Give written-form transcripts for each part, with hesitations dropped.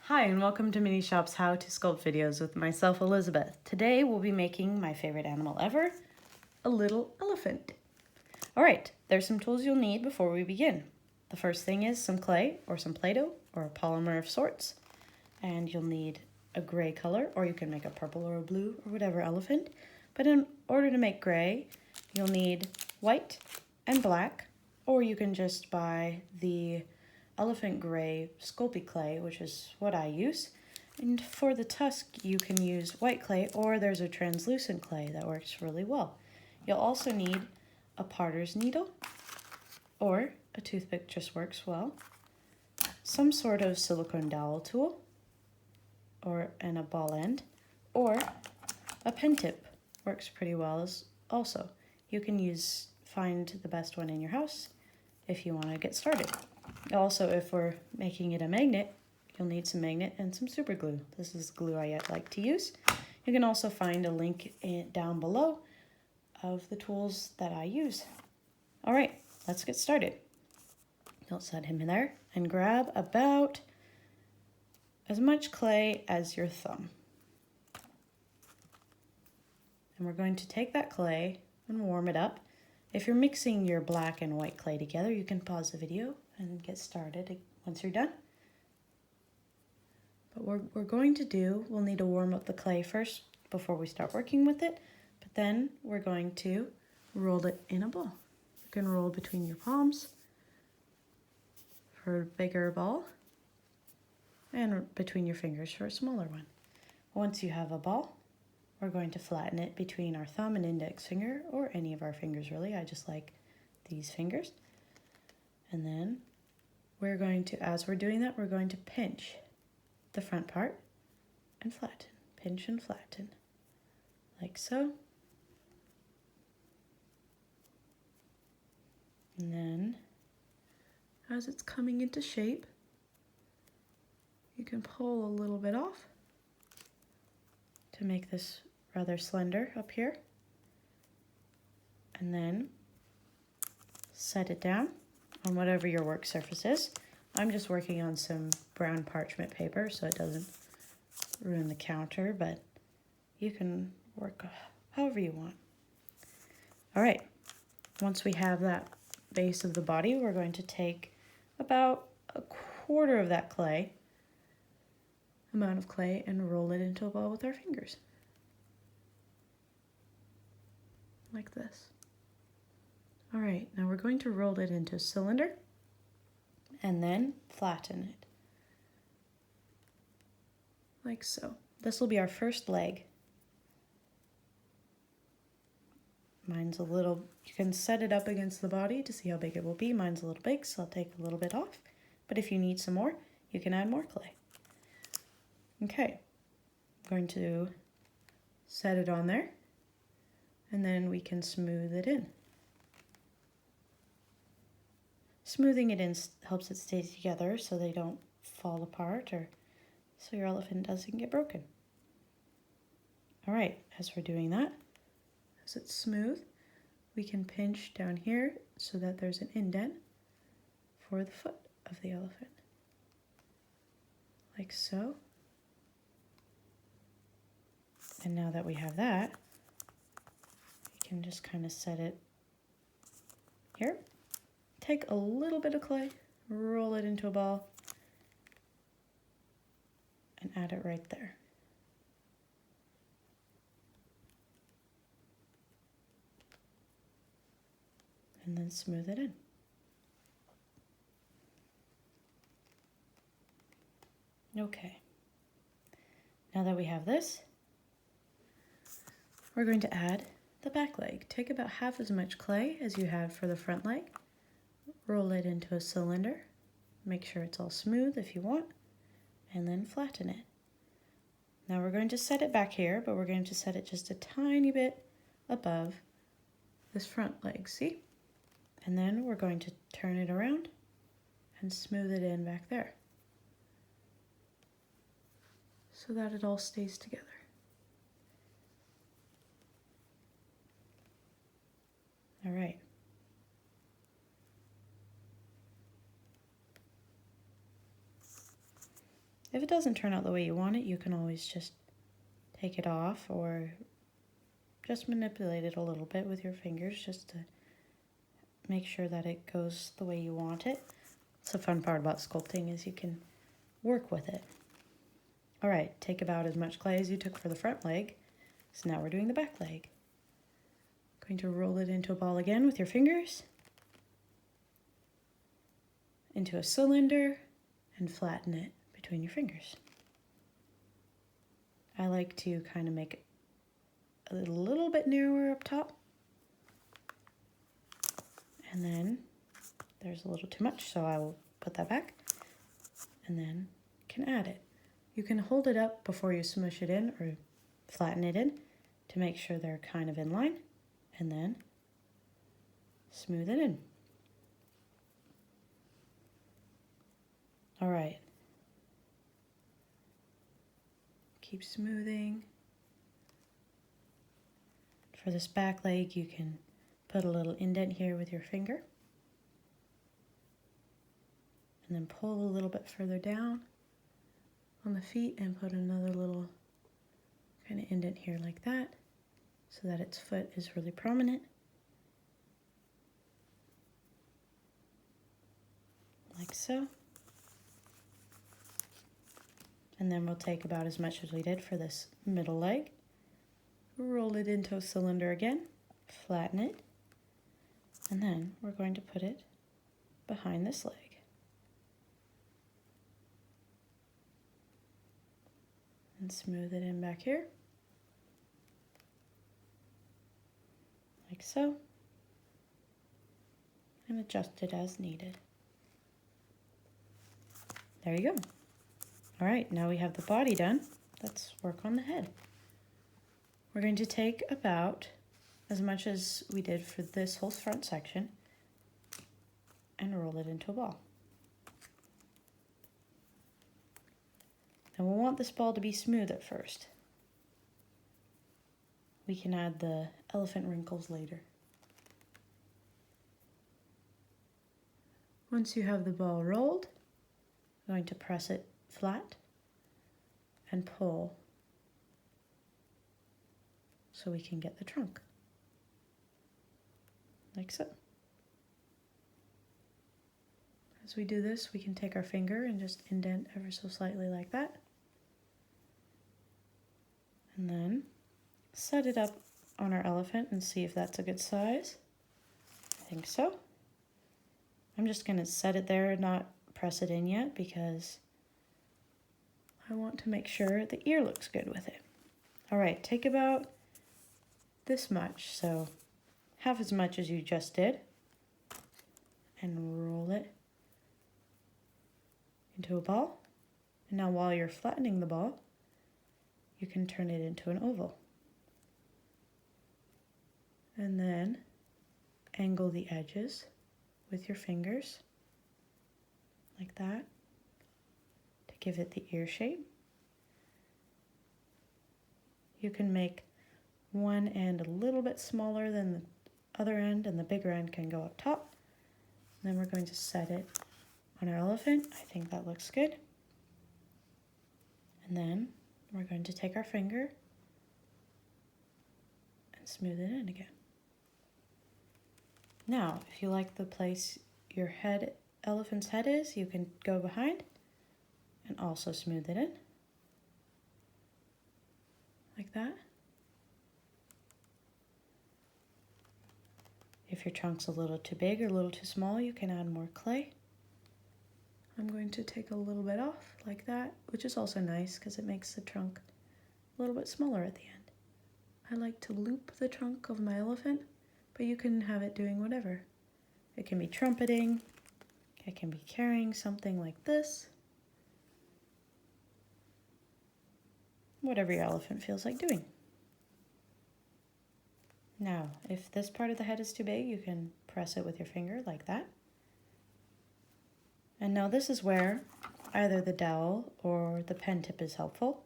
Hi and welcome to Mini Shop's How to Sculpt videos with myself, Elizabeth. Today we'll be making my favorite animal ever, a little elephant. Alright, there's some tools you'll need before we begin. The first thing is some clay or some Play-Doh or a polymer of sorts. And you'll need a gray color, or you can make a purple or a blue or whatever elephant. But in order to make gray, you'll need white and black, or you can just buy the elephant gray Sculpey clay, which is what I use. And for the tusk, you can use white clay, or there's a translucent clay that works really well. You'll also need a potter's needle, or a toothpick just works well, some sort of silicone dowel tool, and a ball end, or a pen tip works pretty well also. You can find the best one in your house if you want to get started. Also, if we're making it a magnet, you'll need some magnet and some super glue. This is glue I like to use. You can also find a link down below of the tools that I use. All right, let's get started. You'll set him in there and grab about as much clay as your thumb. And we're going to take that clay and warm it up. If you're mixing your black and white clay together, you can pause the video and get started once you're done. But we're going to we'll need to warm up the clay first before we start working with it, but then we're going to roll it in a ball. You can roll between your palms for a bigger ball and between your fingers for a smaller one. Once you have a ball, we're going to flatten it between our thumb and index finger, or any of our fingers really. I just like these fingers. And then we're going to, as we're doing that, we're going to pinch the front part and flatten. Pinch and flatten, like so. And then, as it's coming into shape, you can pull a little bit off to make this rather slender up here. And then set it down on whatever your work surface is. I'm just working on some brown parchment paper so it doesn't ruin the counter, but you can work however you want. All right, once we have that base of the body, we're going to take about a quarter of that amount of clay and roll it into a ball with our fingers. Like this. All right, now we're going to roll it into a cylinder and then flatten it. Like so. This will be our first leg. Mine's a little, you can set it up against the body to see how big it will be. Mine's a little big, so I'll take a little bit off. But if you need some more, you can add more clay. Okay, I'm going to set it on there, and then we can smooth it in. Smoothing it in helps it stay together so they don't fall apart, or so your elephant doesn't get broken. All right, as we're doing that, as it's smooth, we can pinch down here so that there's an indent for the foot of the elephant. Like so. And now that we have that, we can just kind of set it here. Take a little bit of clay, roll it into a ball, and add it right there. And then smooth it in. Okay. Now that we have this, we're going to add the back leg. Take about half as much clay as you had for the front leg. Roll it into a cylinder. Make sure it's all smooth if you want, and then flatten it. Now we're going to set it back here, but we're going to set it just a tiny bit above this front leg, see? And then we're going to turn it around and smooth it in back there so that it all stays together. All right. If it doesn't turn out the way you want it, you can always just take it off or just manipulate it a little bit with your fingers just to make sure that it goes the way you want it. It's the fun part about sculpting is you can work with it. All right, take about as much clay as you took for the front leg. So now we're doing the back leg. Going to roll it into a ball again with your fingers, into a cylinder, and flatten it between your fingers. I like to kind of make it a little bit narrower up top. And then there's a little too much, so I will put that back and then can add it. You can hold it up before you smush it in or flatten it in to make sure they're kind of in line, and then smooth it in. All right. Keep smoothing. For this back leg, you can put a little indent here with your finger. And then pull a little bit further down on the feet and put another little kind of indent here like that so that its foot is really prominent. Like so. And then we'll take about as much as we did for this middle leg. Roll it into a cylinder again, flatten it, and then we're going to put it behind this leg. And smooth it in back here, like so, and adjust it as needed. There you go. All right, now we have the body done. Let's work on the head. We're going to take about as much as we did for this whole front section and roll it into a ball. And we'll want this ball to be smooth at first. We can add the elephant wrinkles later. Once you have the ball rolled, I'm going to press it flat and pull so we can get the trunk, like so. As we do this, we can take our finger and just indent ever so slightly like that. And then set it up on our elephant and see if that's a good size. I think so. I'm just going to set it there and not press it in yet because I want to make sure the ear looks good with it. All right, take about this much, so half as much as you just did, and roll it into a ball. And now while you're flattening the ball, you can turn it into an oval. And then angle the edges with your fingers, like that, to give it the ear shape. You can make one end a little bit smaller than the other end, and the bigger end can go up top. And then we're going to set it on our elephant. I think that looks good. And then we're going to take our finger and smooth it in again. Now, if you like the place your elephant's head is, you can go behind and also smooth it in, like that. If your trunk's a little too big or a little too small, you can add more clay. I'm going to take a little bit off like that, which is also nice because it makes the trunk a little bit smaller at the end. I like to loop the trunk of my elephant, but you can have it doing whatever. It can be trumpeting, it can be carrying something like this. Whatever your elephant feels like doing. Now, if this part of the head is too big, you can press it with your finger like that. And now this is where either the dowel or the pen tip is helpful,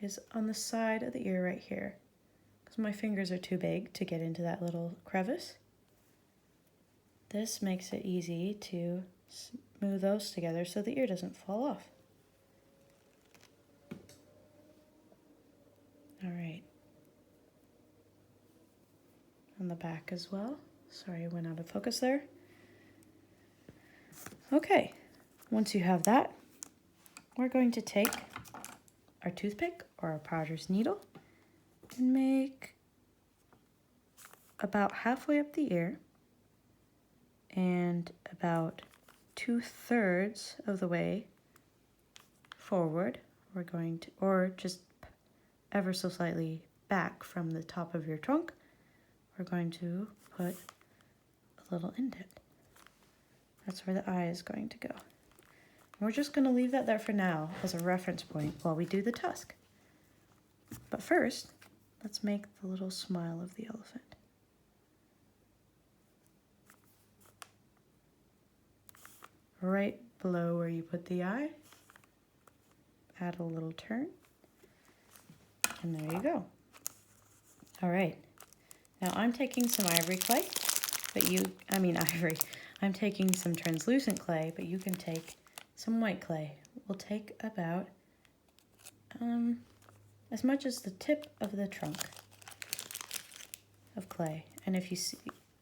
is on the side of the ear right here. Because my fingers are too big to get into that little crevice. This makes it easy to smooth those together so the ear doesn't fall off. All right. On the back as well. Sorry, I went out of focus there. Okay, once you have that, we're going to take our toothpick or our potter's needle and make about halfway up the ear and about 2/3 of the way forward. We're going to, or just ever so slightly back from the top of your trunk, we're going to put a little indent. That's where the eye is going to go. We're just going to leave that there for now as a reference point while we do the tusk. But first, let's make the little smile of the elephant. Right below where you put the eye, add a little turn, and there you go. All right, now I'm taking some ivory clay, I'm taking some translucent clay, but you can take some white clay. We'll take about as much as the tip of the trunk of clay. And if you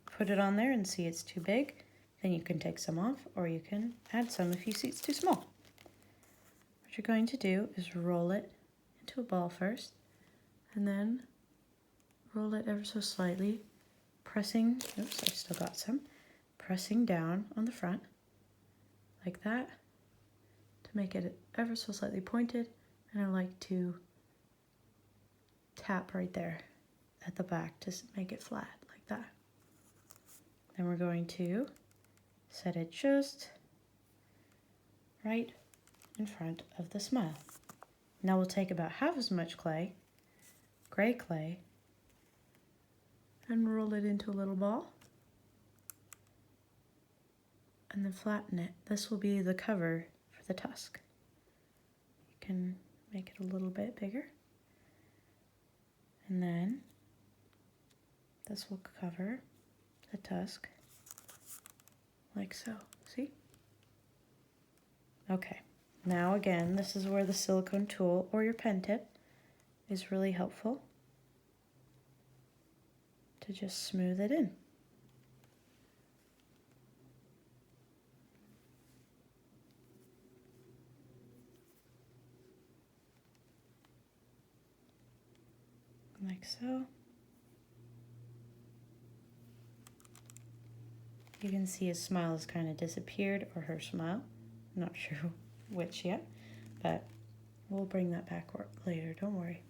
put it on there and see it's too big, then you can take some off, or you can add some if you see it's too small. What you're going to do is roll it into a ball first, and then roll it ever so slightly, pressing, oops, I've still got some, pressing down on the front, like that, to make it ever so slightly pointed, and I like to tap right there at the back to make it flat, like that. Then we're going to set it just right in front of the smile. Now we'll take about half as much clay, gray clay, and roll it into a little ball, and then flatten it. This will be the cover for the tusk. You can make it a little bit bigger, and then this will cover the tusk like so. See? Okay, now again, this is where the silicone tool or your pen tip is really helpful to just smooth it in. Like so. You can see his smile has kind of disappeared, or her smile. I'm not sure which yet, but we'll bring that back later, don't worry.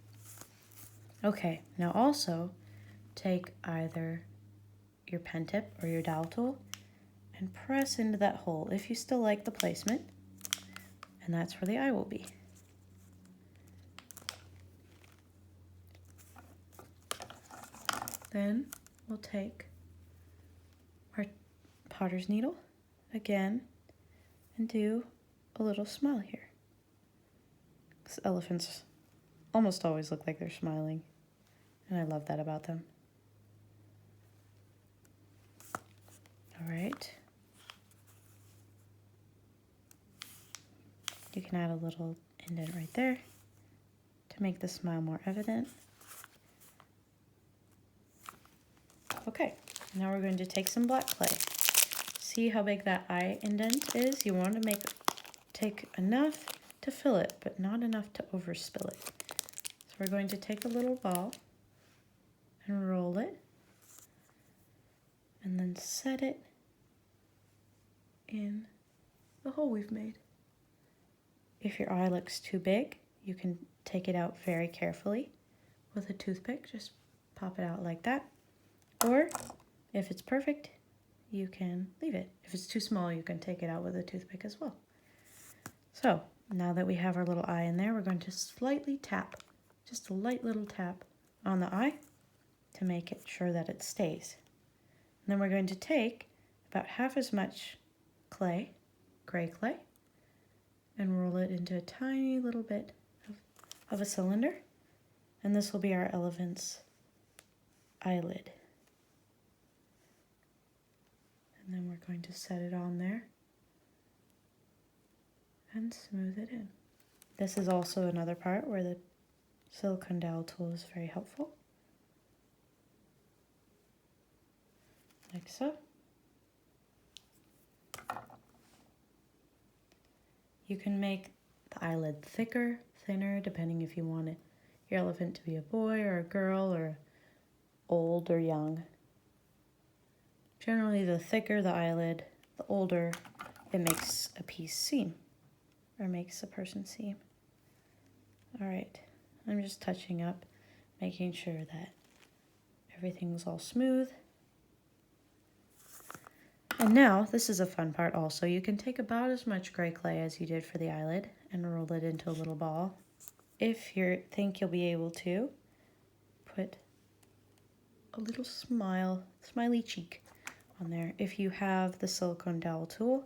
Okay, now also take either your pen tip or your dowel tool and press into that hole if you still like the placement, and that's where the eye will be. Then we'll take our potter's needle again and do a little smile here. Because elephants almost always look like they're smiling, and I love that about them. All right. You can add a little indent right there to make the smile more evident. Okay, now we're going to take some black clay. See how big that eye indent is? You want to take enough to fill it, but not enough to overspill it. So we're going to take a little ball and roll it, and then set it in the hole we've made. If your eye looks too big, you can take it out very carefully with a toothpick. Just pop it out like that. Or if it's perfect, you can leave it. If it's too small, you can take it out with a toothpick as well. So now that we have our little eye in there, we're going to slightly tap, just a light little tap on the eye to make it sure that it stays. And then we're going to take about half as much clay, gray clay, and roll it into a tiny little bit of a cylinder. And this will be our elephant's eyelid. And then we're going to set it on there and smooth it in. This is also another part where the Silicone dowel tool is very helpful. Like so. You can make the eyelid thicker, thinner, depending if you want your elephant to be a boy or a girl or old or young. Generally, the thicker the eyelid, the older it makes a piece seem, or makes a person seem. All right, I'm just touching up, making sure that everything's all smooth. And now, this is a fun part also. You can take about as much gray clay as you did for the eyelid and roll it into a little ball. If you think you'll be able to, put a little smiley cheek on there. If you have the silicone dowel tool,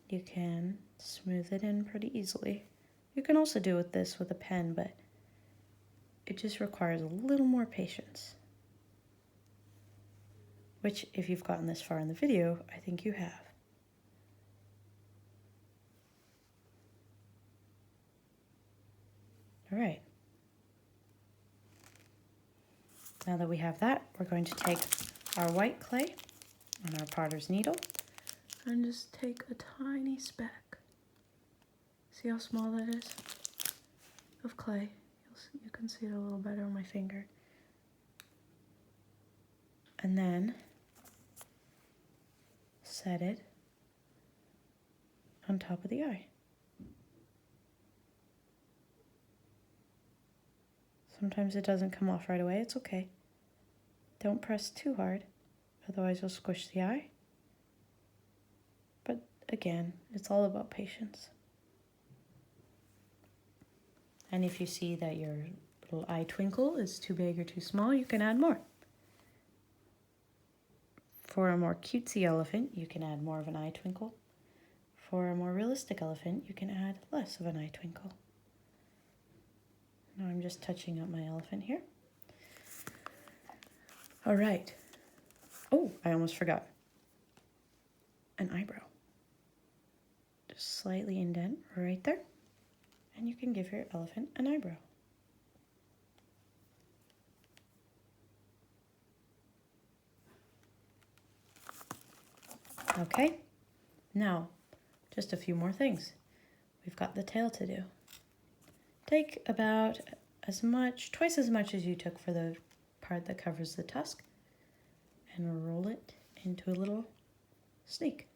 you can smooth it in pretty easily. You can also do this with a pen, but it just requires a little more patience. Which, if you've gotten this far in the video, I think you have. All right. Now that we have that, we're going to take our white clay on our potter's needle and just take a tiny speck. See how small that is? Of clay. You can see it a little better on my finger. And then set it on top of the eye. Sometimes it doesn't come off right away. It's okay. Don't press too hard, otherwise you'll squish the eye. But again, it's all about patience. And if you see that your little eye twinkle is too big or too small, you can add more. For a more cutesy elephant, you can add more of an eye twinkle. For a more realistic elephant, you can add less of an eye twinkle. Now I'm just touching up my elephant here. All right. Oh, I almost forgot. An eyebrow. Just slightly indent right there. And you can give your elephant an eyebrow. Okay, now just a few more things. We've got the tail to do. Take about twice as much as you took for the part that covers the tusk, and roll it into a little snake.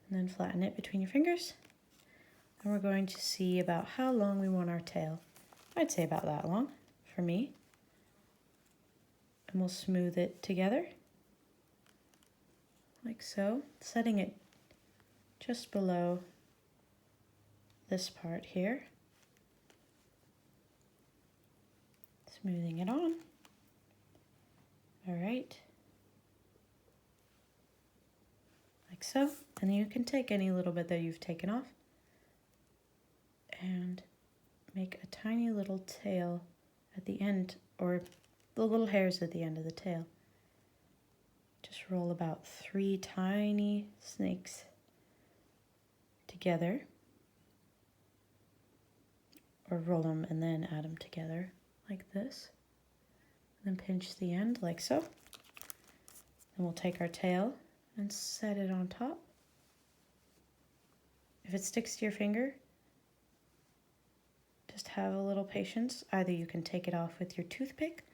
And then flatten it between your fingers. And we're going to see about how long we want our tail. I'd say about that long for me. And we'll smooth it together. Like so, setting it just below this part here. Smoothing it on. All right. Like so. And then you can take any little bit that you've taken off and make a tiny little tail at the end, or the little hairs at the end of the tail. Just roll about 3 tiny snakes together, or roll them and then add them together like this. And then pinch the end like so. Then we'll take our tail and set it on top. If it sticks to your finger, just have a little patience. Either you can take it off with your toothpick,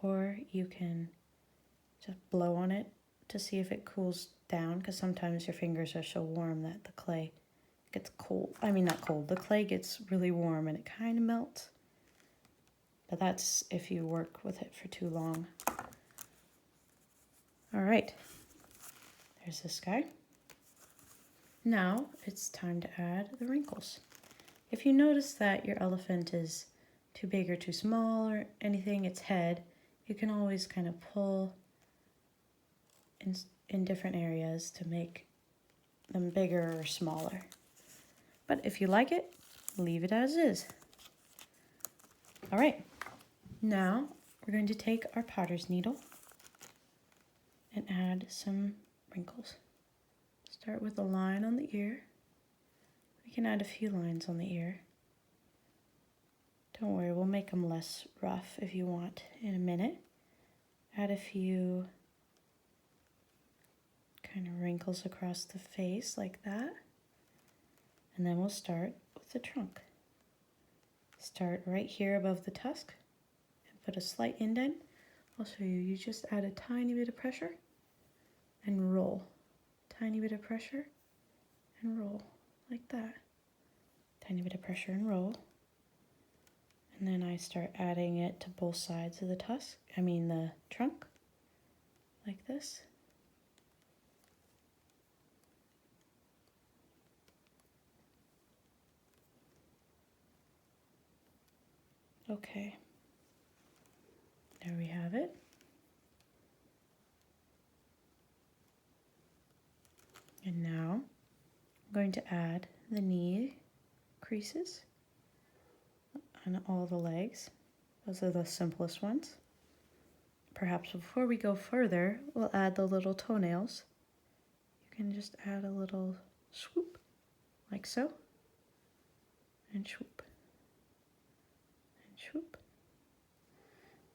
or you can just blow on it to see if it cools down, because sometimes your fingers are so warm that the clay gets cold. I mean, not cold, the clay gets really warm and it kind of melts. But that's if you work with it for too long. All right, there's this guy. Now it's time to add the wrinkles. If you notice that your elephant is too big or too small or anything, its head, you can always kind of pull in different areas to make them bigger or smaller. But if you like it, leave it as is. All right, now we're going to take our potter's needle and add some wrinkles. Start with a line on the ear. We can add a few lines on the ear. Don't worry, we'll make them less rough if you want in a minute. Add a few kind of wrinkles across the face like that. And then we'll start with the trunk. Start right here above the tusk and put a slight indent. I'll show you. You just add a tiny bit of pressure and roll. Tiny bit of pressure and roll like that. Tiny bit of pressure and roll. And then I start adding it to both sides of the tusk, the trunk, like this. Okay, there we have it. And now I'm going to add the knee creases on all the legs. Those are the simplest ones. Perhaps before we go further, we'll add the little toenails. You can just add a little swoop, like so, and swoop. Swoop.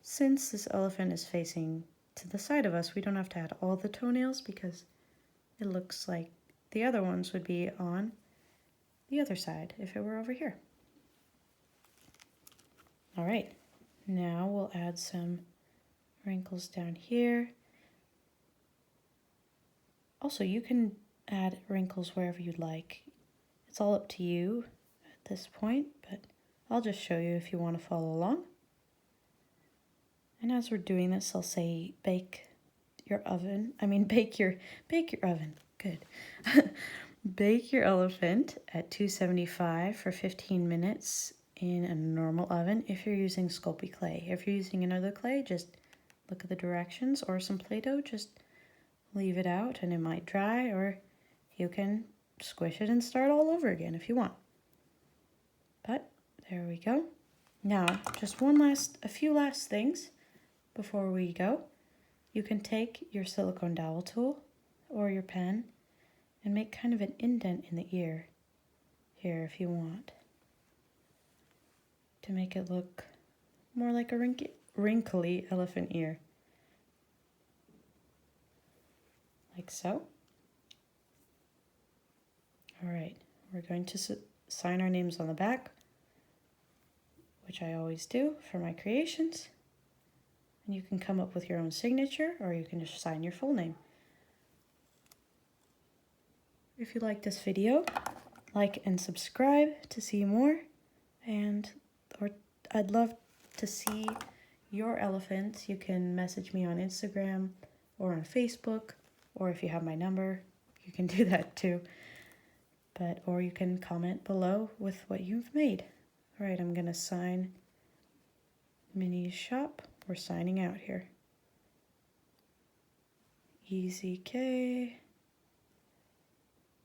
Since this elephant is facing to the side of us, we don't have to add all the toenails because it looks like the other ones would be on the other side if it were over here. All right, now we'll add some wrinkles down here. Also, you can add wrinkles wherever you'd like. It's all up to you at this point, but I'll just show you if you want to follow along. And as we're doing this, I'll say bake your oven. Bake your oven. Good. Bake your elephant at 275 for 15 minutes in a normal oven if you're using Sculpey clay. If you're using another clay, just look at the directions, or some Play-Doh, just leave it out and it might dry, or you can squish it and start all over again if you want. But there we go. Now, just a few last things before we go. You can take your silicone dowel tool or your pen and make kind of an indent in the ear here if you want, to make it look more like a wrinkly elephant ear. Like so. All right, we're going to sign our names on the back, which I always do for my creations. And you can come up with your own signature, or you can just sign your full name. If you like this video, like and subscribe to see more, or I'd love to see your elephants. You can message me on Instagram or on Facebook, or if you have my number, you can do that too. Or you can comment below with what you've made. All right, I'm gonna sign Minnie's shop. We're signing out here. Easy K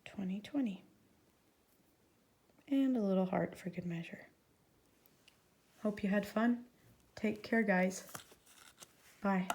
2020. And a little heart for good measure. Hope you had fun. Take care, guys. Bye.